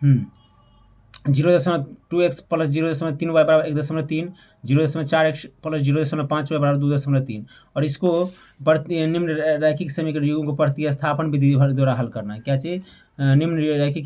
0.2x plus 0.3y बराबर 1.3, 0.4x plus 0.5y बराबर 2.3। और इसको निम्न रैखिक समीकरण युगों को प्रतिस्थापन विधि द्वारा हल करना है। क्या चाहिए? निम्न रैखिक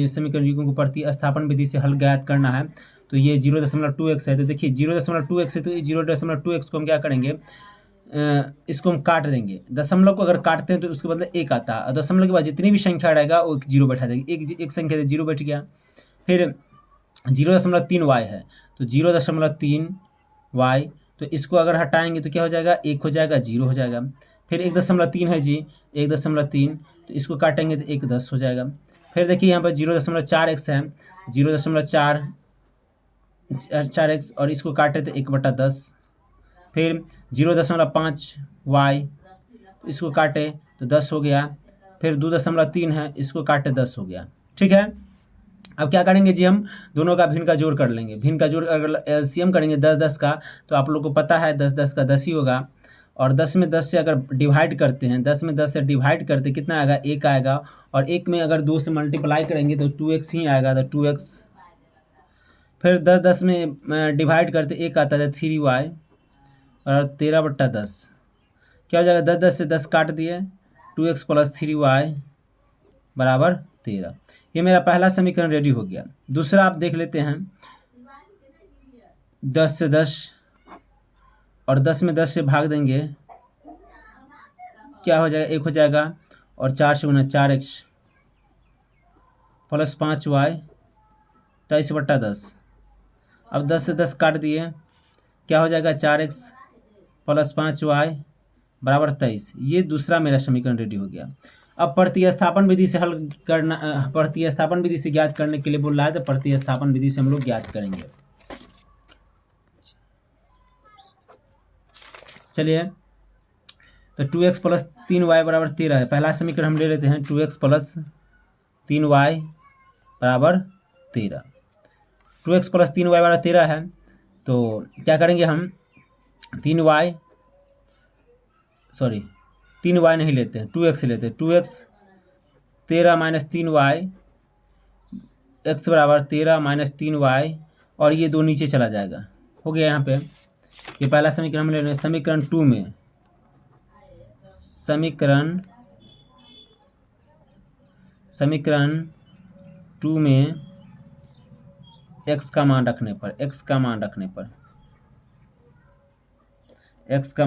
समीकरण युगों को प्रतिस्थापन विधि से हल ज्ञात करना है। तो ये 0.2x है, तो देखिए 0.2x है, तो 0.2x को हम क्या करेंगे, इसको हम काट देंगे। दशमलव को अगर काटते हैं तो उसके बदले एक आता है, और दशमलव के बाद जितनी भी संख्या रहेगा वो जीरो बैठा देंगे। एक संख्या से जीरो बैठ गया। फिर 0.3y है, तो 0.3y, तो इसको अगर हटाएंगे तो क्या हो जाएगा, एक हो जाएगा, जीरो हो जाएगा। फिर 1.3 है जी, 1.3, तो इसको काटेंगे तो 1 हो जाएगा। फिर देखिए यहाँ पर 0.4x है, 0.4x, और इसको काटे तो 1/10। फिर 0.5y, तो इसको काटे तो 10 हो गया। फिर 2.3 है, इसको काटे 10 हो गया। ठीक है, अब क्या करेंगे जी, हम दोनों का भिन्न का जोड़ कर लेंगे। भिन्न का जोड़ अगर एलसीएम करेंगे 10 का, तो आप लोग को पता है 10 का 10 ही होगा। और 10 में 10 से अगर डिवाइड करते हैं, 10 में 10 से डिवाइड करते कितना आएगा, 1 आएगा। और 1 में अगर 2 से मल्टीप्लाई करेंगे तो 2x ही आएगा, तो 2x। फिर 10 में डिवाइड करते 1 आता है, 3y, और 13/10 क्या हो जाएगा, 10 से 10 काट दिए, 2x प्लस 3y बराबर 13। ये मेरा पहला समीकरण रेडी हो गया। दूसरा आप देख लेते हैं, 10 से 10, और 10 में 10 से भाग देंगे, क्या हो जाएगा, 1 हो जाएगा। और 4 से गुना 4x प्लस 5y, 23/10। अब 10 से 10 काट दिए, क्या हो जाएगा, 4x प्लस 5y बराबर 23। ये दूसरा मेरा समीकरण रेडी हो गया। अब प्रतिस्थापन विधि से हल करना, प्रतिस्थापन विधि से ज्ञात करने के लिए बोल रहा है, तो प्रतिस्थापन विधि से हम लोग ज्ञात करेंगे। चलिए, तो 2x प्लस 3y बराबर 13 है। पहला समीकरण हम ले लेते हैं, 2x प्लस 3y बराबर 13। 2x प्लस 3y बराबर 13 है, तो क्या करेंगे हम, 3y नहीं लेते हैं, 2x लेते हैं। 2x 13 माइनस 3y, x बराबर 13 माइनस 3y, और ये दो नीचे चला जाएगा, हो गया। यहाँ पे ये पहला समीकरण हम ले रहे हैं। समीकरण 2 में x का मान रखने पर, समीकरण 2 में x का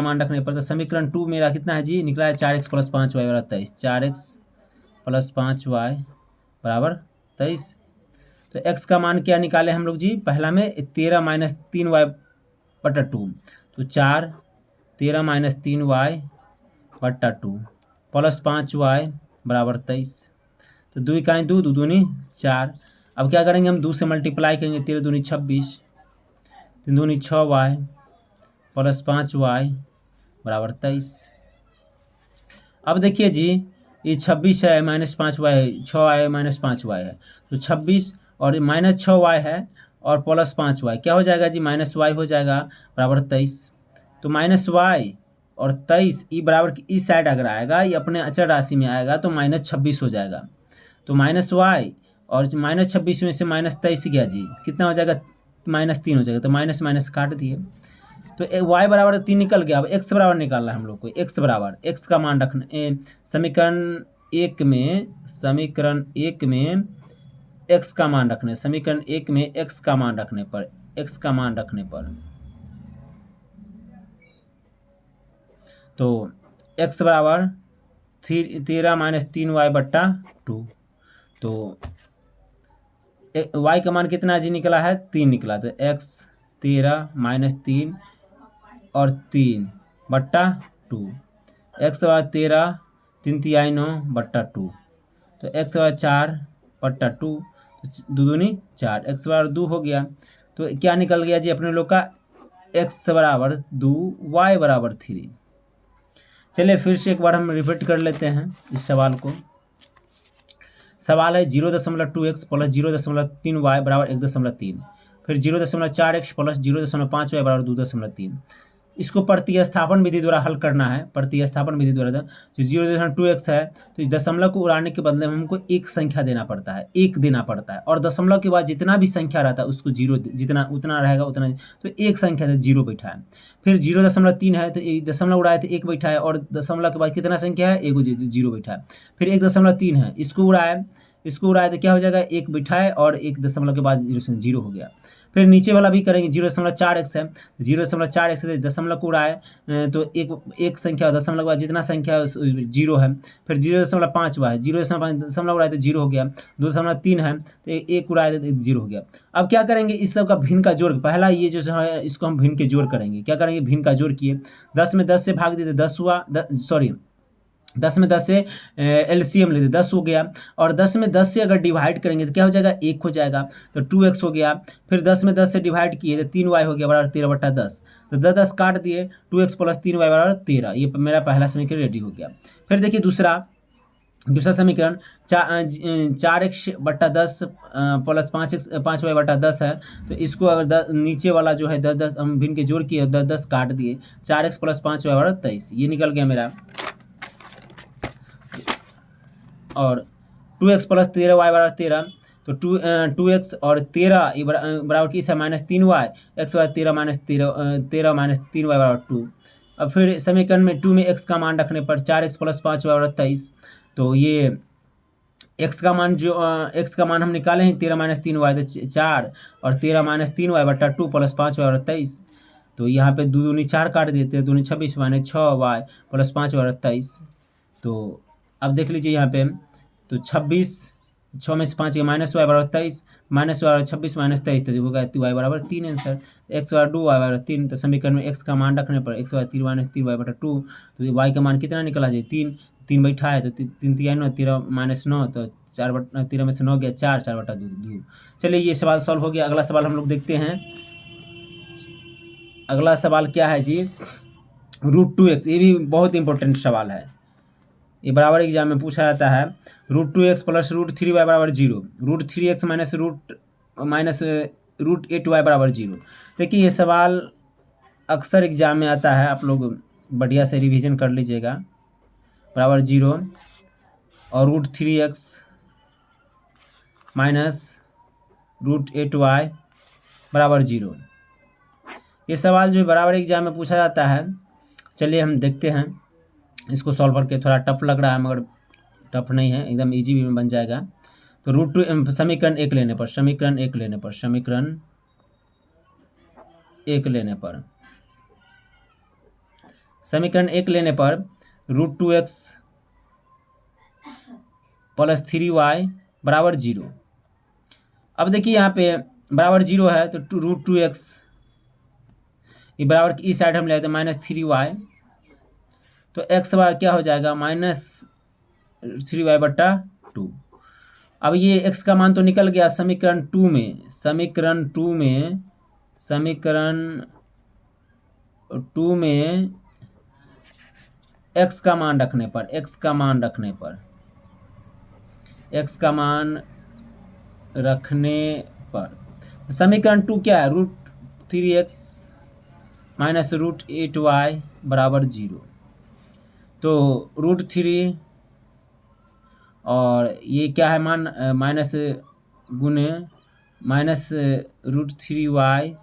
मान रखने पर, तो समीकरण 2 मेरा कितना है जी, निकला है 4x प्लस 5y बराबर 23। 4x प्लस 5y बराबर 23। तो x का मान क्या निकाले हम लोग जी, पहला में 13 माइनस 3y बटा 2, तो 4, 13 माइनस 3y बटा 2 प्लस 5y बराबर 23। तो 2 इकाई 2, 2 दूनी 4। अब क्या करेंगे हम, 2 से मल्टीप्लाई करेंगे, 13 दूनी 26, 3 दूनी 6y प्लस 5y बराबर 23। अब देखिए जी, ये 26 है minus 5y, 6y minus 5y है, तो 26 और माइनस 6y है और प्लस 5y, क्या हो जाएगा जी, माइनस y हो जाएगा बराबर 23। तो माइनस y और 23 ई बराबर इस साइड अगर आएगा, ये अपने अचर राशि में आएगा, तो माइनस 26 हो जाएगा। तो माइनस y और माइनस 26 में से माइनस 23 गया जी, कितना हो जाएगा, माइनस 3 हो जाएगा। तो माइनस माइनस काट दिए, तो y बराबर 3 निकल गया। अब x बराबर निकालना है हम लोग को। x बराबर, x का मान रखना, समीकरण 1 में x का मान रखने, समीकरण 1 में x का मान रखने पर, तो x बराबर 13 माइनस 3y बट्टा 2। तो y का मान कितना जी निकला है, 3 निकला। तो x 13 माइनस 3 और 3 बट्टा 2, x बराबर 13, 3 तिहाई 9 बट्टा 2, तो x बराबर 4 बट्टा 2, 2 दूनी 4, x बराबर 2 हो गया। तो क्या निकल गया जी अपने लोग का, x बराबर 2, y बराबर 3। चलिए फिर से एक बार हम रिपीट कर लेते हैं इस सवाल को। सवाल है 0.2x प्लस 0.3y बराबर 1.3, फिर 0.4x प्लस 0.5y बराबर 2.3, इसको प्रतिस्थापन विधि द्वारा हल करना है, प्रतिस्थापन विधि द्वारा। जो 0.2x है तो इस दशमलव को उड़ाने के बदले में हमको एक संख्या देना पड़ता है, एक देना पड़ता है, और दशमलव के बाद जितना भी संख्या रहता है उसको जीरो, जितना उतना रहेगा उतना, तो एक संख्या से जीरो बैठा है। फिर 0.3 है तो दशमलव उड़ाए तो एक बैठा है, और दशमलव के बाद कितना संख्या है, एक जीरो बैठा है। फिर 1.3 है, इसको उड़ाए तो क्या हो जाएगा, एक बैठाए और एक दशमलव के बाद जीरो हो गया। फिर नीचे वाला भी करेंगे, 0.4x है, 0.4x से दशमलव को उड़ाए तो एक संख्या, दशमलव के बाद जितना संख्या जीरो है। फिर 0.5 हुआ है, 0.5 दशमलव उड़ाए तो जीरो हो गया। 2.3 है तो एक उड़ाए तो जीरो हो गया। अब क्या करेंगे, इस सब का भिन्न का जोड़, पहला ये जो है इसको हम भिन्न के जोड़ करेंगे। क्या करेंगे, भिन्न का जोड़ किए, 10 में 10 से भाग दिए तो 10 हुआ, 10 में 10 से एलसीएम लेते 10 हो गया, और 10 में 10 से अगर डिवाइड करेंगे तो क्या हो जाएगा, 1 हो जाएगा, तो 2x हो गया। फिर 10 में 10 से डिवाइड किए तो 3y हो गया बराबर 13/10, तो 10 काट दिए, 2x + 3y बराबर 13। ये मेरा पहला समीकरण रेडी हो गया। फिर देखिए दूसरा समीकरण 4x/10 + 5y/10 है, तो इसको अगर नीचे वाला जो है 10 हम भिन्न के जोड़ किए, 10 काट दिए, 4x + 5y = 23, ये निकल गया मेरा। और 2x + 13y = 13, तो 2x और 13 बराबर किस है, -3y, x = 13 - 3y = 2। अब फिर समीकरण में 2 में x का मान रखने पर 4x + 5y = 23, तो ये x का मान हम निकाले हैं 13 - 3y तो 4, और 13 - 3y / 2 + 5y = 23, तो यहाँ पे 2 दूनी 4 काट देते हैं, 2 × 26 - 6y + 5y = 23। तो अब देख लीजिए यहाँ पे, तो 26, 6 में से 5 गया, -y = 23, -y 26 - 23, तो होगा y = 3 आंसर। x = 2 y = 3, तो समीकरण में x का मान रखने पर x = 3 - 3y / 2, तो y का मान कितना निकला है, 3 बैठा है, तो 3 3 9, 13 - 9, तो 13 में से 9 गया 4, 4/2। चलिए ये सवाल सॉल्व हो गया। अगला सवाल हम लोग देखते हैं। अगला सवाल क्या है जी, √2x, ये भी बहुत इंपॉर्टेंट सवाल है, ये बराबर एग्जाम में पूछा जाता है। √2x + √3y = 0, √3x - √8y = 0। देखिए ये सवाल अक्सर एग्जाम में आता है, आप लोग बढ़िया से रिवीजन कर लीजिएगा। बराबर 0 और √3x - √8y = 0। ये सवाल जो बराबर एग्जाम में पूछा जाता है। चलिए हम देखते हैं इसको सॉल्व करके। थोड़ा टफ लग रहा है मगर टफ नहीं है, एकदम इजी भी बन जाएगा। तो √2 समीकरण 1 लेने पर √2x + 3y = 0। अब देखिए यहाँ पे बराबर 0 है, तो √2x ये बराबर इस साइड हम ले आते हैं -3y, तो x बार क्या हो जाएगा, -3y / 2। अब ये x का मान तो निकल गया समीकरण 2 में x का मान रखने पर समीकरण 2 क्या है, √3x - √8y = 0। तो √3 और ये क्या है, मान माइनस गुने -√3y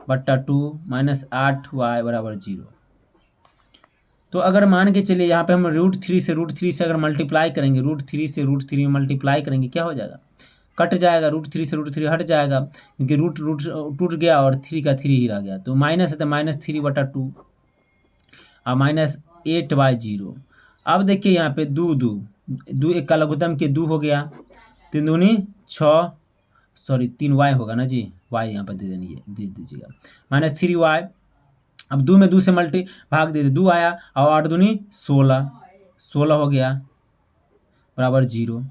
/ 2 -8y = 0। तो अगर मान के चलिए यहाँ पे हम √3 से अगर मल्टीप्लाई करेंगे, √3 से √3 में मल्टीप्लाई करेंगे, क्या हो जाएगा, कट जाएगा, √3 से √3 हट जाएगा, क्योंकि रूट टूट गया और 3 का 3 ही रह गया, तो माइनस है तो -3 / 2 और -8/0। अब देखिए यहाँ पे 2 एक का लघुत्तम के 2 हो गया, 3 दूनी 6, सॉरी 3y होगा ना जी, y यहाँ पर दे दीजिएगा, -3y। अब 2 में 2 से भाग दे 2 आया, और 8 दूनी 16 हो गया बराबर 0।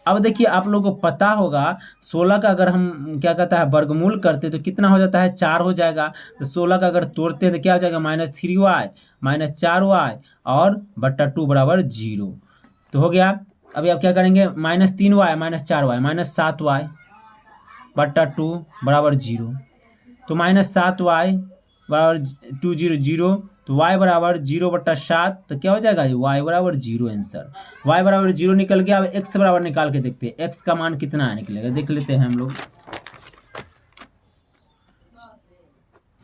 अब देखिए आप लोगों को पता होगा 16 का अगर हम क्या कहता है वर्गमूल करते तो कितना हो जाता है, 4 हो जाएगा। तो 16 का अगर तोड़ते हैं तो क्या हो जाएगा, -3y -4y और /2 = 0, तो हो गया। अभी आप क्या करेंगे, -3y -4y -7y /2 = 0, तो -7y बराबर 2 0 0, तो y बराबर 0/7, तो क्या हो जाएगा y बराबर 0 आंसर। y बराबर 0 निकल गया। अब x बराबर निकाल के देखते हैं x का मान कितना निकलेगा, देख लेते हैं हम लोग।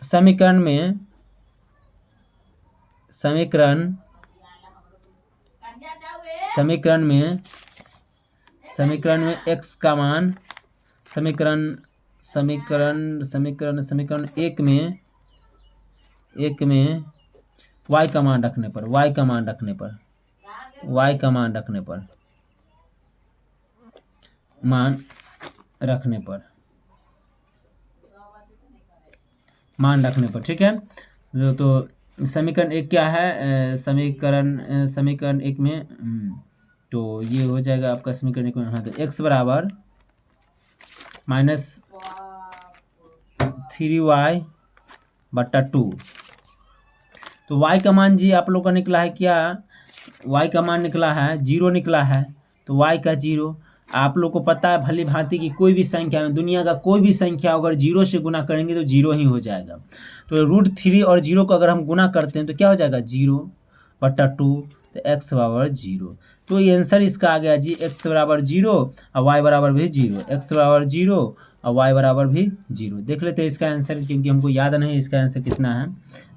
समीकरण में x का मान समीकरण एक में y का मान रखने पर ठीक है। तो समीकरण एक क्या है, समीकरण एक में तो ये हो जाएगा आपका समीकरण एक में, हाँ, तो x बराबर -3y/2। तो y का मान जी आप लोग का निकला है क्या, y का मान निकला है 0 निकला है। तो y का 0, आप लोग को पता है भली भांति कि कोई भी संख्या में, दुनिया का कोई भी संख्या अगर 0 से गुना करेंगे तो 0 ही हो जाएगा। तो √3 और 0 को अगर हम गुना करते हैं तो क्या हो जाएगा 0/2, तो x बराबर 0। तो ये आंसर इसका आ गया जी, x बराबर 0 और y बराबर भी 0, x बराबर 0 और y बराबर भी 0। देख लेते हैं इसका आंसर, क्योंकि हमको याद नहीं इसका आंसर कितना है।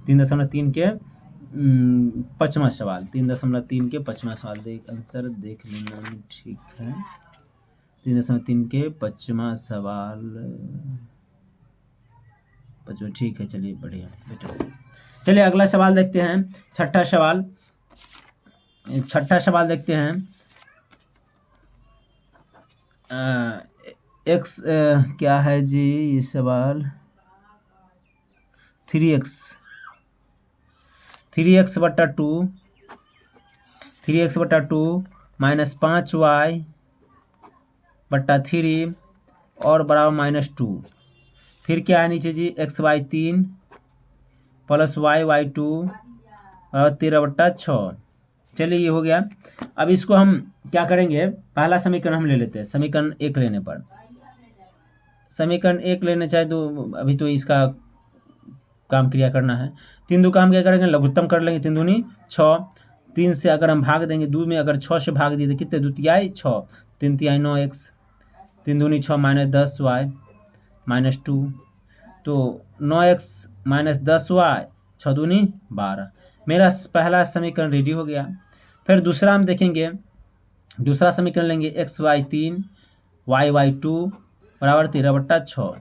3.3 के 5वां सवाल, 3.3 के 5वां सवाल आंसर देख लेना, ठीक है। 3.3 के 5वां सवाल 5वां, ठीक है, चलिए बढ़िया बेटा। चलिए अगला सवाल देखते हैं, छठा सवाल देखते हैं। x क्या है जी ये सवाल, 3x/2 -5y/3 और बराबर -2। फिर क्या है नीचे जी, x/3 + y/2 और 13/6। चलिए ये हो गया। अब इसको हम क्या करेंगे, पहला समीकरण हम ले लेते हैं। समीकरण एक लेने चाहे तो अभी तो इसका काम क्रिया करना है। 3 2 का हम क्या करेंगे, लघुत्तम कर लेंगे। 3 दूनी 6, 3 से अगर हम भाग देंगे, 2 में अगर 6 से भाग दिए तो कितने 2 तिहाई 6, 3 तिहाई 9x, 3 दूनी 6 -10y -2, तो 9x -10y 6 दूनी 12। मेरा पहला समीकरण रेडी हो गया। फिर दूसरा हम देखेंगे, दूसरा समीकरण लेंगे x/3 y/2 बराबर 13/6।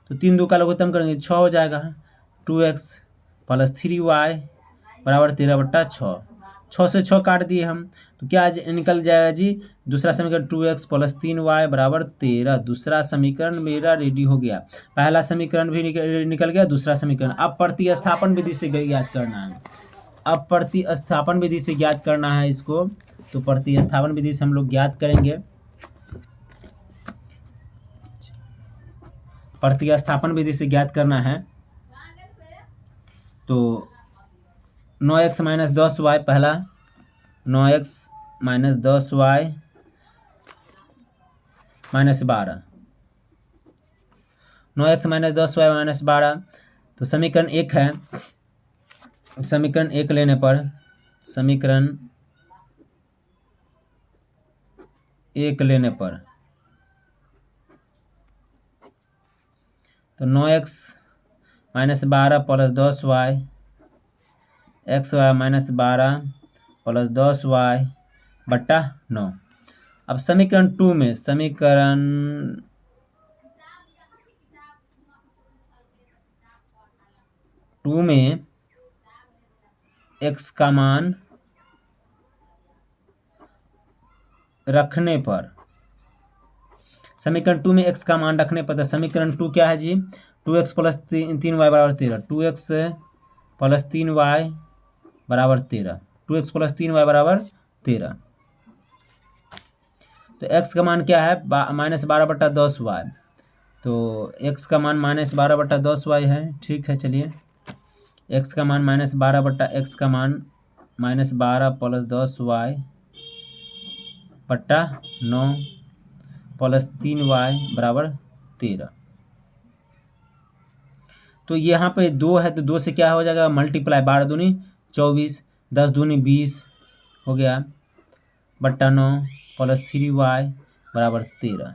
तो 3 2 का लघुत्तम करेंगे 6 हो जाएगा, 2x + 3y बराबर 13/6। 6 से 6 काट दिए हम, तो क्या निकल जाएगा जी, दूसरा समीकरण 2x + 3y बराबर 13। दूसरा समीकरण मेरा रेडी हो गया। पहला समीकरण भी निकल गया, दूसरा समीकरण। अब प्रतिस्थापन विधि से ज्ञात करना है, इसको। तो प्रतिस्थापन विधि से हम लोग ज्ञात करेंगे। प्रतिस्थापन विधि से ज्ञात करना है, तो 9x - 10y पहला, 9x - 10y -12, 9x - 10y -12। तो समीकरण एक है, समीकरण एक लेने पर तो 9x - 12 + 10y, x -12 + 10y बट्टा 9। अब समीकरण 2 में x का मान रखने पर, समीकरण 2 में x का मान रखने पर, तो समीकरण 2 क्या है जी, 2x + 3y बराबर 13, 2x + 3y बराबर 13, 2x + 3y बराबर 13। तो x का मान क्या है, -12/10y। तो x का मान -12/10y है, ठीक है। चलिए x का मान -12/x का मान -12 + 10y बट्टा 9 + 3y बराबर 13। तो यहाँ पे 2 है तो 2 से क्या हो जाएगा मल्टीप्लाई, 12 दूनी 24, 10 दूनी 20 हो गया बट्टा 9 प्लस 3y बराबर 13।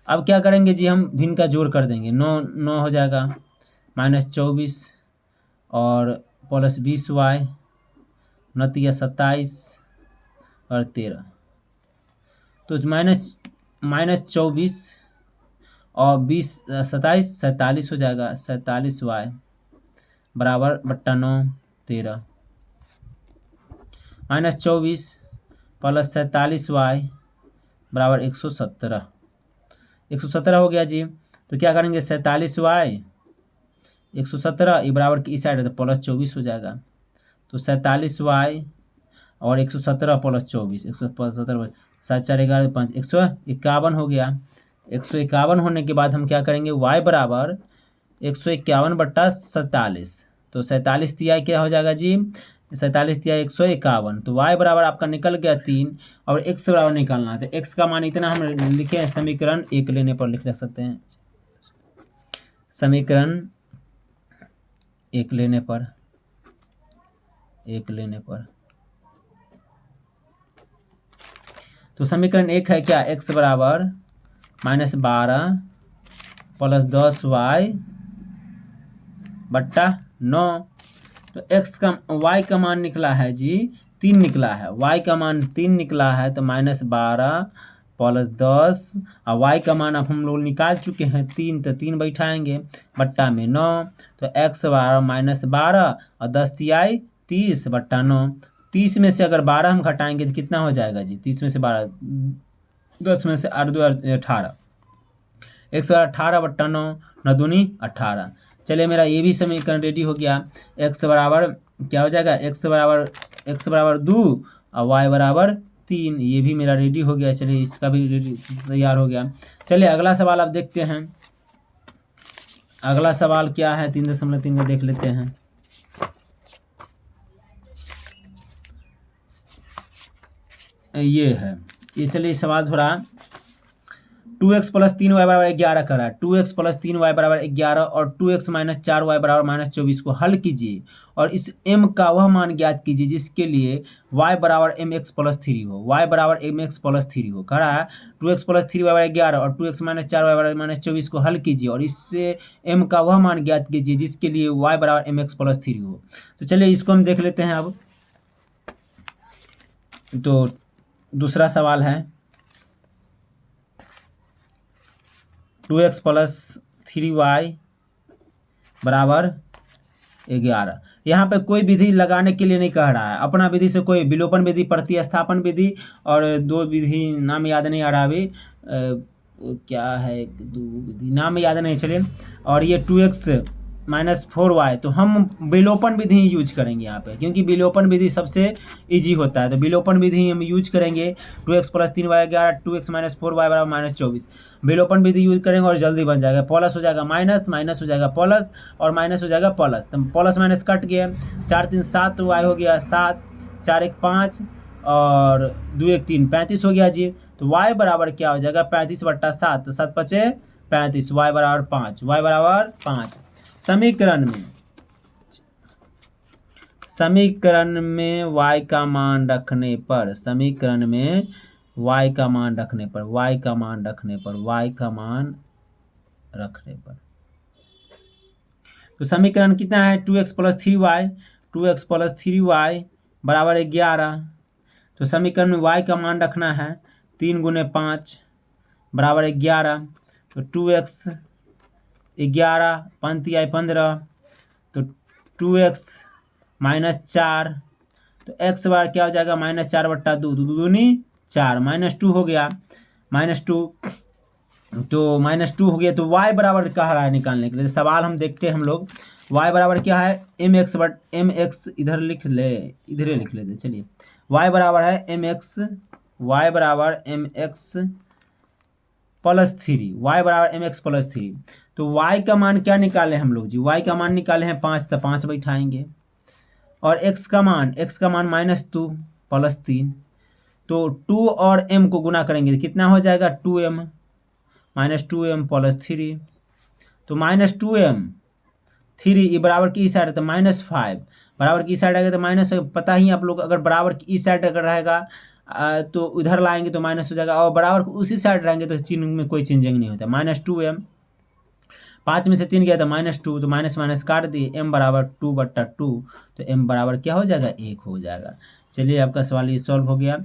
अब क्या करेंगे जी, हम भिन्न का जोड़ कर देंगे, 9 हो जाएगा माइनस 24 और प्लस 20y 27 और 13, तो माइनस 24 और 20 27 47 हो जाएगा, 47y बराबर बट्टा 9 13 माइनस 24 प्लस 47y बराबर 117 हो गया जी। तो क्या करेंगे 47y 117 ये बराबर की इस साइड है तो प्लस 24 हो जाएगा, तो 47y और 117 प्लस 24 117 7 4 11 5 151 हो गया। 151 होने के बाद हम क्या करेंगे y बराबर 151 बट्टा 47, तो 47 तिहाई क्या हो जाएगा जी 47 तिहाई 151, तो y बराबर आपका निकल गया 3 और x बराबर निकालना है, तो x का मान इतना हम लिखे हैं, समीकरण 1 लेने पर लिख सकते हैं, समीकरण 1 लेने पर तो समीकरण 1 है क्या, x बराबर -12 प्लस 10y बट्टा 9, तो y का मान निकला है जी 3 निकला है, y का मान 3 निकला है, तो -12 प्लस 10 और y का मान अब हम लोग निकाल चुके हैं 3, तो 3 बैठाएंगे बट्टा में 9, तो x बराबर -12 और 10 तिहाई 30 बट्टा 9, 30 में से अगर 12 हम घटाएंगे तो कितना हो जाएगा जी, 30 में से 12 10 में से 8 2 18, 118 बट्टा 9 9 दूनी 18। चलिए मेरा ये भी समीकरण रेडी हो गया, x बराबर क्या हो जाएगा, x बराबर 2 और y बराबर 3, ये भी मेरा रेडी हो गया। चलिए इसका भी रेडी तैयार हो गया। चलिए अगला सवाल आप देखते हैं, अगला सवाल क्या है 3.3 का देख लेते हैं। ये है, ये चलिए सवाल थोड़ा 2x प्लस 3y बराबर 11 करा है, 2x प्लस 3y बराबर 11 और 2x माइनस 4y बराबर -24 को हल कीजिए और इस m का वह मान ज्ञात कीजिए जिसके लिए y बराबर mx प्लस 3 हो, y बराबर mx प्लस 3 हो। कह रहा है 2x प्लस 3y बराबर 11 और 2x माइनस 4y बराबर -24 को हल कीजिए और इससे m का वह मान ज्ञात कीजिए जिसके लिए y बराबर mx प्लस 3 हो। तो चलिए इसको हम देख लेते हैं। अब तो दूसरा सवाल है 2x प्लस 3y बराबर 11। यहाँ पे कोई विधि लगाने के लिए नहीं कह रहा है, अपना विधि से कोई विलोपन विधि, प्रतिस्थापन विधि और 2 विधि नाम याद नहीं आ रहा अभी, क्या है 2 विधि नाम याद नहीं। चलिए और ये 2x माइनस 4y, तो हम विलोपन विधि यूज करेंगे यहाँ पे, क्योंकि विलोपन विधि सबसे इजी होता है, तो विलोपन विधि हम यूज करेंगे। 2x plus 3y 11 2x minus 4y बराबर -24, विलोपन विधि यूज करेंगे और जल्दी बन जाएगा, प्लस हो जाएगा माइनस, माइनस हो जाएगा प्लस और माइनस हो जाएगा प्लस, तो प्लस माइनस कट गया, 4 3 7 y हो गया 7, 4 1 5 और 2 1 3 35 हो गया जी। तो y बराबर क्या हो जाएगा 35 बट्टा 7, 7 5 35, y बराबर 5, y बराबर 5। समीकरण में y का मान रखने पर, तो समीकरण कितना है 2x प्लस 3y बराबर 11। तो समीकरण में y का मान रखना है 3 गुने 5 बराबर 11, तो 2x 11 5 तिहाई 15, तो 2x माइनस 4, तो x बार क्या हो जाएगा -4 बट्टा 2, 2 दूनी 4, -2 हो गया, -2, तो -2 हो गया। तो y बराबर कह रहा है निकालने के लिए, सवाल हम देखते हैं हम लोग। y बराबर क्या है mx इधर लिख लेते। चलिए y बराबर है mx प्लस 3, y बराबर mx प्लस 3। तो y का मान क्या निकाले हम लोग जी, y का मान निकाले हैं 5, तो 5 बैठाएंगे और x का मान -2 प्लस 3, तो 2 और m को गुना करेंगे तो कितना हो जाएगा 2m प्लस 3, तो -2m 3 ये बराबर की साइड है तो -5, बराबर की साइड आएगा तो माइनस, पता ही आप लोग अगर बराबर की साइड अगर रहेगा तो इधर लाएंगे तो माइनस हो जाएगा, और बराबर उसी साइड रहेंगे तो चिन्ह में कोई चेंजिंग नहीं होता। -2m, 5 में से 3 गया तो -2, तो माइनस माइनस काट दिए, m बराबर 2/2, तो m बराबर क्या हो जाएगा 1 हो जाएगा। चलिए आपका सवाल ये सॉल्व हो गया।